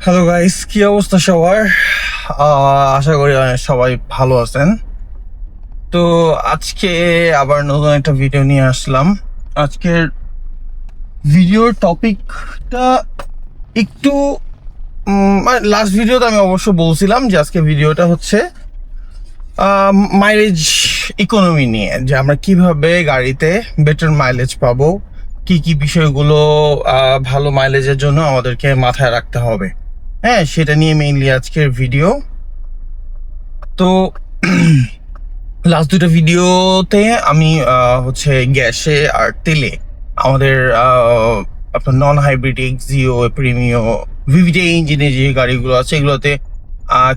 Hello guys, কি অবস্থা সবার? আশা করি সবাই ভালো আছেন। তো আজকে আবার নতুন একটা ভিডিও নিয়ে আসলাম। আজকের ভিডিওর টপিকটা একটু লাস্ট ভিডিওতে আমি অবশ্য বলছিলাম যে আজকে ভিডিওটা হচ্ছে মাইলেজ ইকোনমি নিয়ে, যে আমরা কিভাবে গাড়িতে বেটার মাইলেজ পাবো, কি কি বিষয়গুলো ভালো মাইলেজের জন্য আমাদেরকে মাথায় রাখতে হবে। হ্যাঁ, সেটা নিয়ে মেইনলি আজকের ভিডিও। তো লাস্ট দুটো ভিডিওতে আমি হচ্ছে গ্যাসে আর তেলে আমাদের আপনার non hybrid Axio, Premio, VVT ইঞ্জিনে যে গাড়িগুলো আছে এগুলোতে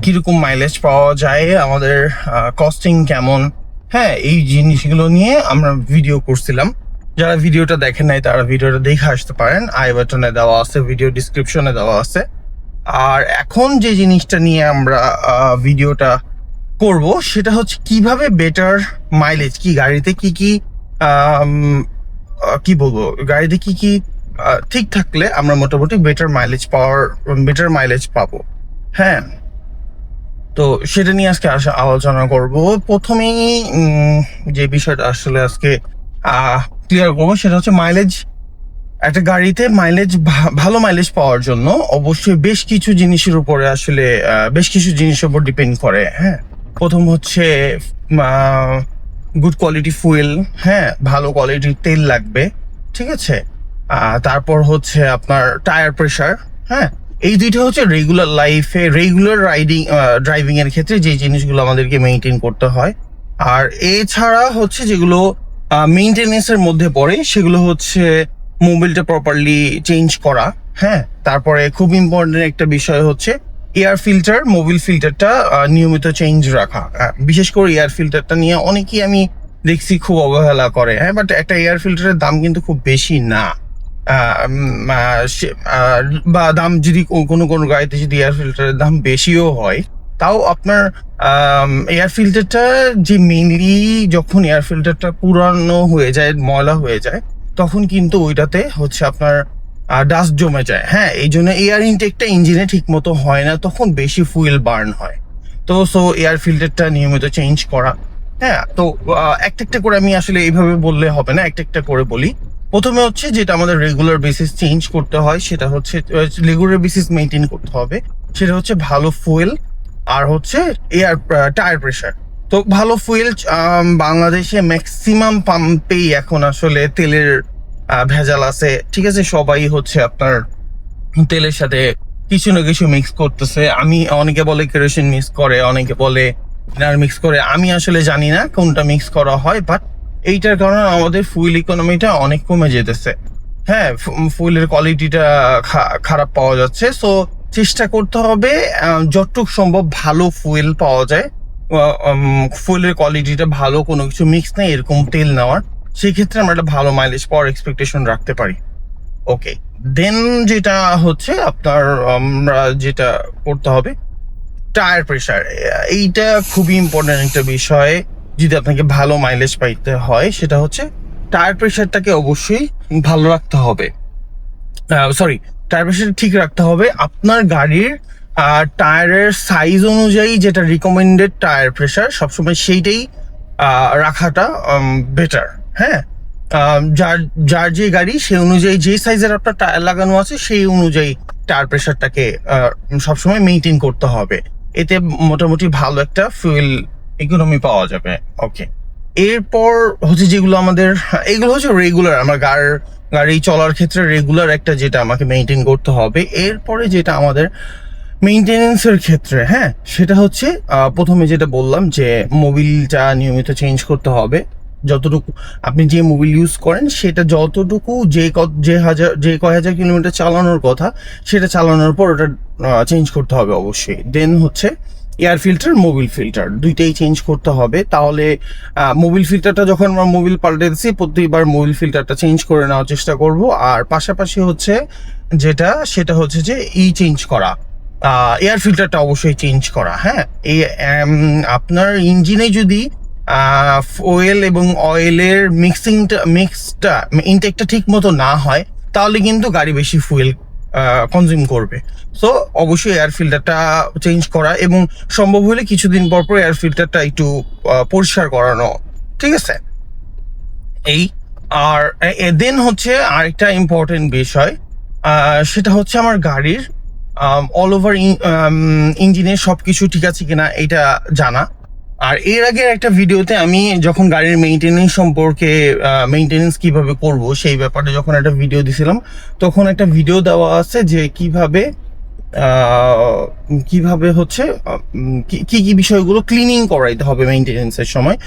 কিরকম মাইলেজ পাওয়া যায়, আমাদের কস্টিং কেমন, হ্যাঁ এই জিনিসগুলো নিয়ে আমরা ভিডিও করছিলাম। যারা ভিডিওটা দেখেন নাই তারা ভিডিওটা দেখে আসতে পারেন, আই বাটনে দেওয়া আছে, ভিডিও ডিসক্রিপশনে দেওয়া আছে। আর এখন যে জিনিসটা নিয়ে আমরা ভিডিওটা করব সেটা হচ্ছে কিভাবে বেটার মাইলেজ, কি গাড়িতে কি কি কি বলবো, গাড়িতে কি কি ঠিক থাকলে আমরা মোটামুটি বেটার মাইলেজ পাবো। হ্যাঁ, তো সেটা নিয়ে আজকে আলোচনা করব। প্রথমেই যে বিষয়টা আসলে আজকে ক্লিয়ার করবো সেটা হচ্ছে মাইলেজ। একটা গাড়িতে ভালো মাইলেজ পাওয়ার জন্য অবশ্যই বেশ কিছু জিনিসের উপরে আসলে বেশ কিছু জিনিসের উপর ডিপেন্ড করে। হ্যাঁ, প্রথম হচ্ছে গুড কোয়ালিটি ফুয়েল, হ্যাঁ ভালো কোয়ালিটির তেল লাগবে, ঠিক আছে। তারপর হচ্ছে আপনার টায়ার প্রেশার। হ্যাঁ, এই দুইটা হচ্ছে রেগুলার ড্রাইভিং এর ক্ষেত্রে যে জিনিসগুলো আমাদেরকে মেনটেন করতে হয়। আর এছাড়া হচ্ছে যেগুলো মেইনটেনেন্স এর মধ্যে পড়ে সেগুলো হচ্ছে মোবিলটা প্রপারলি চেঞ্জ করা। হ্যাঁ, তারপরে খুব ইম্পর্টেন্ট একটা বিষয় হচ্ছে এয়ার ফিল্টার, মোবিল ফিল্টারটা নিয়মিত চেঞ্জ রাখা। বিশেষ করে এয়ার ফিল্টারটা নিয়ে অনেকেই আমি দেখছি খুব অবহেলা করে। হ্যাঁ, বাট একটা এয়ার ফিল্টারের দাম কিন্তু খুব বেশি না। বা দাম যদি কোনো গাড়িতে যদি এয়ার ফিল্টারের দাম বেশিও হয়, তাও আপনার এয়ার ফিল্টারটা যে মেইনলি যখন এয়ার ফিল্টারটা পুরানো হয়ে যায়, ময়লা হয়ে যায়, তখন কিন্তু ওইটাতে হচ্ছে আপনার ডাস্ট জমে যায়। হ্যাঁ, এই জন্য এয়ার ইনটেকটা ইঞ্জিনে ঠিক মতো হয় না, তখন বেশি ফুয়েল বার্ন হয়। তো এয়ার ফিল্টারটা নিয়মিত চেঞ্জ করা। হ্যাঁ, তো একটা একটা করে আমি আসলে এইভাবে বললে হবে না, একটা একটা করে বলি। প্রথমে হচ্ছে যেটা আমাদের রেগুলার বেসিস চেঞ্জ করতে হয়, সেটা হচ্ছে রেগুলার বেসিস মেনটেন করতে হবে, সেটা হচ্ছে ভালো ফুয়েল আর হচ্ছে টায়ার প্রেশার। তো ভালো ফুয়েল, বাংলাদেশে ম্যাক্সিমাম পাম্পেই এখন আসলে তেলের ভেজাল আছে, ঠিক আছে। সবাই হচ্ছে আপনার তেলের সাথে কিছু না কিছু মিক্স করতেছে। অনেকে বলে কেরোসিন মিক্স করে, অনেকে বলে মিক্স করে, আমি আসলে জানি না কোনটা মিক্স করা হয়, বাট এইটার কারণে আমাদের ফুয়েল ইকোনমিটা অনেক কমে যেতেছে। হ্যাঁ, ফুয়েলের কোয়ালিটিটা খারাপ পাওয়া যাচ্ছে। সো চেষ্টা করতে হবে যতটুকু সম্ভব ভালো ফুয়েল পাওয়া যায়, ফুয়েলের কোয়ালিটিটা ভালো, কোনো কিছু মিক্স নেই এরকম তেল নেওয়ার। সেই ক্ষেত্রে আমরা একটা ভালো মাইলেজ পাওয়ার এক্সপেকটেশন রাখতে পারি। ওকে, দেন যেটা হচ্ছে আপনার আমরা যেটা করতে হবে, টায়ার প্রেশার। এইটা খুবই ইম্পর্টেন্ট একটা বিষয়। যদি আপনাকে ভালো মাইলেজ পাইতে হয়, সেটা হচ্ছে টায়ার প্রেশারটাকে অবশ্যই ভালো রাখতে হবে। টায়ার প্রেশার ঠিক রাখতে হবে। আপনার গাড়ির টায়ারের সাইজ অনুযায়ী যেটা রিকমেন্ডেড টায়ার প্রেশার, সবসময় সেইটাই রাখাটা বেটার। হ্যাঁ, যার যার যে গাড়ি সে অনুযায়ী যে সাইজের আপনার টায়ার লাগানো আছে সেই অনুযায়ী টায়ার প্রেশারটাকে সবসময় মেনটেন করতে হবে। এতে মোটামুটি ভালো একটা ফুয়েল ইকোনমি পাওয়া যাবে। ওকে, এরপর হচ্ছে যেগুলো এগুলো হচ্ছে রেগুলার আমার গাড়ি চলার ক্ষেত্রে রেগুলার একটা যেটা আমাকে মেনটেন করতে হবে। এরপরে যেটা আমাদের মেইনটেনেন্সের ক্ষেত্রে, হ্যাঁ সেটা হচ্ছে প্রথমে যেটা বললাম যে মোবিলটা নিয়মিত চেঞ্জ করতে হবে। যতটুকু আপনি যে মোবিল ইউজ করেন সেটা যতটুকু যে কয় হাজার কিলোমিটার চালানোর কথা, সেটা চালানোর পর ওটা চেঞ্জ করতে হবে অবশ্যই। দেন হচ্ছে এয়ার ফিল্টার, মোবিল ফিল্টার দুইটাই চেঞ্জ করতে হবে। তাহলে মোবিল ফিল্টারটা যখন আমরা মোবিল পাল্টেছি প্রতিবার মোবিল ফিল্টারটা চেঞ্জ করে নেওয়ার চেষ্টা করব। আর পাশাপাশি হচ্ছে সেটা হচ্ছে যে চেঞ্জ করা, এয়ার ফিল্টারটা অবশ্যই চেঞ্জ করা। হ্যাঁ, এই আপনার ইঞ্জিনে যদি ফুয়েল এবং অয়েলের মিক্সডটা ইনটেকটা ঠিক মতো না হয়, তাহলে কিন্তু গাড়ি বেশি ফুয়েল কনজিউম করবে। সো অবশ্যই এয়ার ফিল্টারটা চেঞ্জ করা এবং সম্ভব হলে কিছুদিন পর পর এয়ার ফিল্টারটা একটু পরিষ্কার করানো, ঠিক আছে? এই আর দেন হচ্ছে আরেকটা ইম্পর্টেন্ট বিষয়, সেটা হচ্ছে আমার গাড়ির অল ওভার ইঞ্জিনের সবকিছু ঠিক আছে কিনা এটা জানা। আর এর আগে একটা ভিডিওতে আমি যখন গাড়ির মেইনটেনেন্স সম্পর্কে, মেইনটেনেন্স কিভাবে করব সেই ব্যাপারে যখন একটা ভিডিও দিছিলাম, তখন একটা ভিডিও দেওয়া আছে যে কিভাবে হচ্ছে কি কি বিষয়গুলো ক্লিনিং করাইতে হবে মেইনটেনেন্সের সময়।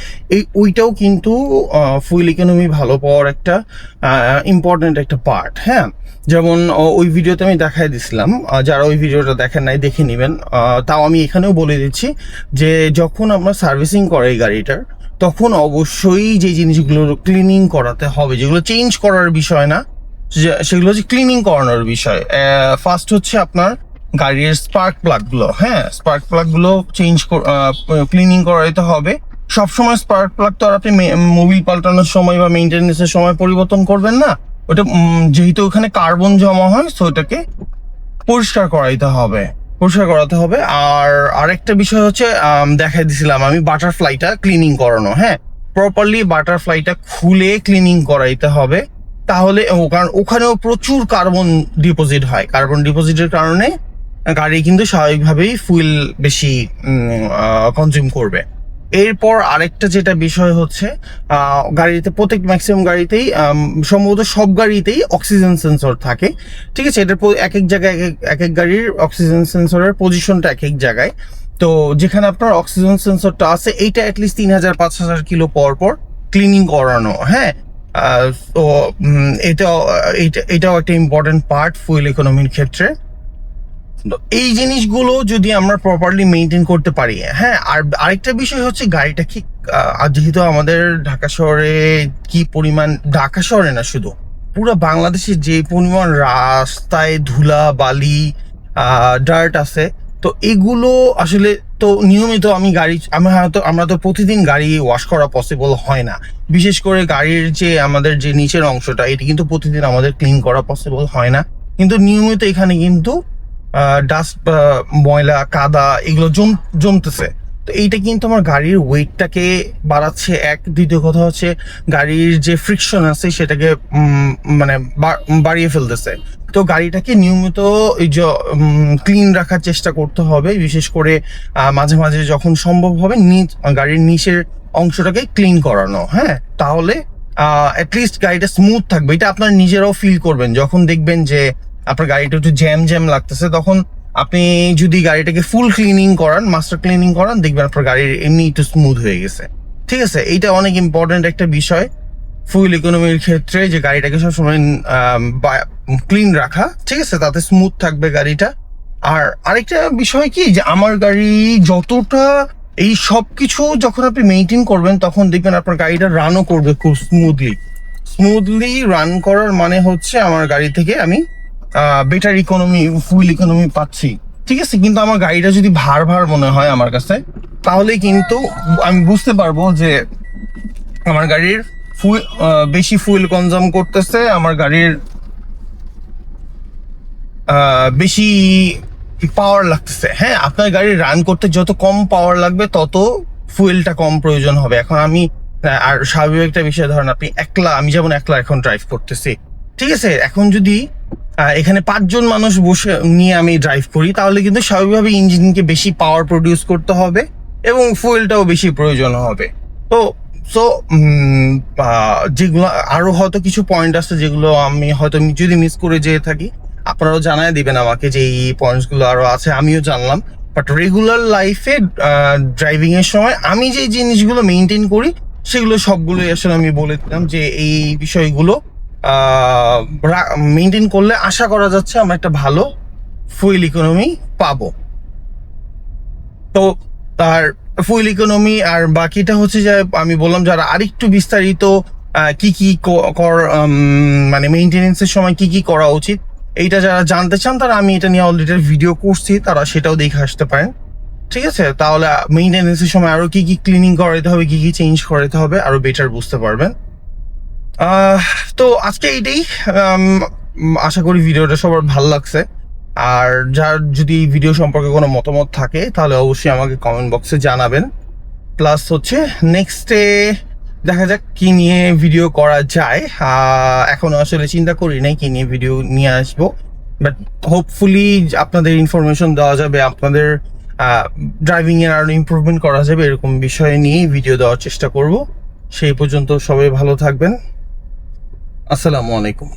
ওইটাও কিন্তু ফুয়েল ইকোনমি ভালো পাওয়ার একটা ইম্পর্টেন্ট একটা পার্ট। হ্যাঁ, যেমন ওই ভিডিওতে আমি দেখাই দিছিলাম, যারা ওই ভিডিওটা দেখেন নাই দেখে নেবেন। তাও আমি এখানেও বলে দিচ্ছি যে যখন আমরা সার্ভিসিং করাই গাড়িটার, তখন অবশ্যই যে জিনিসগুলো ক্লিনিং করাতে হবে, যেগুলো চেঞ্জ করার বিষয় না, সেগুলো হচ্ছে ক্লিনিং করানোর বিষয়। ফার্স্ট হচ্ছে আপনার গাড়ির স্পার্ক প্লাগগুলো। হ্যাঁ, স্পার্ক প্লাগগুলো ক্লিনিং করাইতে হবে। সবসময় স্পার্ক প্লাগ তো আর আপনি মোবিল পাল্টানোর সময় বা মেইনটেনেন্সের সময় পরিবর্তন করবেন না। ওটা যেহেতু ওখানে কার্বন জমা হয়, সো ওটাকে পরিষ্কার করাতে হবে। আর আরেকটা বিষয় হচ্ছে দেখাই দিছিলাম আমি বাটারফ্লাইটা ক্লিনিং করানো। হ্যাঁ, প্রপারলি বাটারফ্লাইটা খুলে ক্লিনিং করাইতে হবে। তাহলে কারণ ওখানেও প্রচুর কার্বন ডিপোজিট হয়, কার্বন ডিপোজিটের কারণে গাড়ি কিন্তু স্বাভাবিকভাবেই ফুয়েল বেশি কনজিউম করবে। এরপর আরেকটা যেটা বিষয় হচ্ছে, গাড়িতে ম্যাক্সিমাম গাড়িতেই, সম্ভবত সব গাড়িতেই অক্সিজেন সেন্সর থাকে, ঠিক আছে? এটার এক এক জায়গায় এক এক গাড়ির অক্সিজেন সেন্সরের পজিশনটা এক এক জায়গায়। তো যেখানে আপনার অক্সিজেন সেন্সরটা আছে, এইটা অ্যাটলিস্ট 3000-5000 কিলো পর পর ক্লিনিং করানো। হ্যাঁ, তো এটাও একটা ইম্পর্টেন্ট পার্ট ফুয়েল ইকোনমির ক্ষেত্রে। এই জিনিসগুলো যদি আমরা প্রপারলি মেনটেন করতে পারি। হ্যাঁ, আর আরেকটা বিষয় হচ্ছে গাড়িটা কি, যেহেতু আমাদের ঢাকা শহরে ঢাকা শহরে না, শুধু পুরো বাংলাদেশে যে পরিমাণ রাস্তায় ধুলা বালি ডার্ট আছে, তো এগুলো আসলে তো নিয়মিত আমরা তো প্রতিদিন গাড়ি ওয়াশ করা পসিবল হয় না। বিশেষ করে গাড়ির যে আমাদের যে নিচের অংশটা, এটি কিন্তু প্রতিদিন আমাদের ক্লিন করা পসিবল হয় না। কিন্তু নিয়মিত এখানে কিন্তু ডাস্ট, ময়লা কাদা এগুলো জমতেছে। তো এইটা কিন্তু আমার গাড়ির ওয়েটটাকে বাড়াচ্ছে। দ্বিতীয় কথা হচ্ছে গাড়ির যে ফ্রিকশন আছে সেটাকে মানে বাড়িয়ে ফেলতেছে। তো গাড়িটাকে নিয়মিত এই যে ক্লিন রাখার চেষ্টা করতে হবে, বিশেষ করে মাঝে মাঝে যখন সম্ভব হবে গাড়ির নিচের অংশটাকে ক্লিন করানো। হ্যাঁ, তাহলে অ্যাটলিস্ট গাড়িটা স্মুথ থাকবে। এটা আপনার নিজেরাও ফিল করবেন যখন দেখবেন যে আপনার গাড়িটা একটু জ্যাম লাগতেছে। তখন আপনি যদি গাড়িটাকে ফুল ক্লিনিং করান, মাস্টার ক্লিনিং করান, দেখবেন আপনার গাড়ির এমনি একটু স্মুথ হয়ে গেছে, ঠিক আছে? এইটা অনেক ইম্পর্টেন্ট একটা বিষয় ফুয়েল ইকোনমির ক্ষেত্রে, যে গাড়িটাকে সবসময় ক্লিন রাখা, ঠিক আছে? তাতে স্মুথ থাকবে গাড়িটা। আর আরেকটা বিষয় কি, যে আমার গাড়ি যতটা এই সব কিছু যখন আপনি মেনটেন করবেন, তখন দেখবেন আপনার গাড়িটা রানও করবে খুব স্মুথলি রান করার মানে হচ্ছে আমার গাড়ি থেকে আমি বেটার ফুয়েল ইকোনমি পাচ্ছি, ঠিক আছে? কিন্তু আমার গাড়িটা যদি ভার মনে হয় আমার কাছে, তাহলে কিন্তু আমি বুঝতে পারবো যে আমার গাড়ির বেশি ফুয়েল কনজাম করতেছে, আমার গাড়ির বেশি পাওয়ার লাগতেছে। হ্যাঁ, আপনার গাড়ি রান করতে যত কম পাওয়ার লাগবে, তত ফুয়েলটা কম প্রয়োজন হবে। এখন আমি আর স্বাভাবিক একটা বিষয়, ধরেন আমি যেমন একলা এখন ড্রাইভ করতেছি, ঠিক আছে? এখন যদি এখানে 5 জন মানুষ বসে নিয়ে আমি ড্রাইভ করি, তাহলে কিন্তু স্বাভাবিকভাবে ইঞ্জিনকে বেশি পাওয়ার প্রডিউস করতে হবে এবং ফুয়েলটাও বেশি প্রয়োজন হবে। তো যেগুলো আরো হয়তো কিছু পয়েন্ট আছে যেগুলো আমি হয়তো যদি মিস করে যেয়ে থাকি, আপনারাও জানায় দিবেন আমাকে যে এই পয়েন্টসগুলো আরো আছে, আমিও জানলাম। বাট রেগুলার লাইফে ড্রাইভিং এর সময় আমি যে জিনিসগুলো মেনটেন করি, সেগুলো সবগুলোই আসলে আমি বলে দিলাম যে এই বিষয়গুলো মেনটেন করলে আশা করা যাচ্ছে আমরা একটা ভালো ফুয়েল ইকোনমি পাবো। তো তার ফুয়েল ইকোনমি আর বাকিটা হচ্ছে যে আমি বললাম, যারা আরেকটু বিস্তারিত কি কি মানে মেইনটেনেন্সের সময় কি কি করা উচিত, এইটা যারা জানতে চান, তারা আমি এটা নিয়ে অলরেডি ভিডিও করছি, তারা সেটাও দেখে আসতে পারেন, ঠিক আছে? তাহলে মেইনটেনেন্সের সময় আরো কি কি ক্লিনিং করাতে হবে, কি কি চেঞ্জ করাতে হবে, আরো বেটার বুঝতে পারবেন। তো আজকে এইটাই। আশা করি ভিডিওটা সবার ভালো লাগছে। আর যার যদি এই ভিডিও সম্পর্কে কোনো মতামত থাকে তাহলে অবশ্যই আমাকে কমেন্ট বক্সে জানাবেন। প্লাস হচ্ছে নেক্সটে দেখা যাক কি নিয়ে ভিডিও করা যায়। এখনো আসলে চিন্তা করি নাই কি নিয়ে ভিডিও নিয়ে আসবো, বাট হোপফুলি আপনাদের ইনফরমেশন দেওয়া যাবে, আপনাদের ড্রাইভিং এর আরো ইমপ্রুভমেন্ট করা যাবে এরকম বিষয় নিয়েই ভিডিও দেওয়ার চেষ্টা করব। সেই পর্যন্ত সবাই ভালো থাকবেন। আসসালামু আলাইকুম।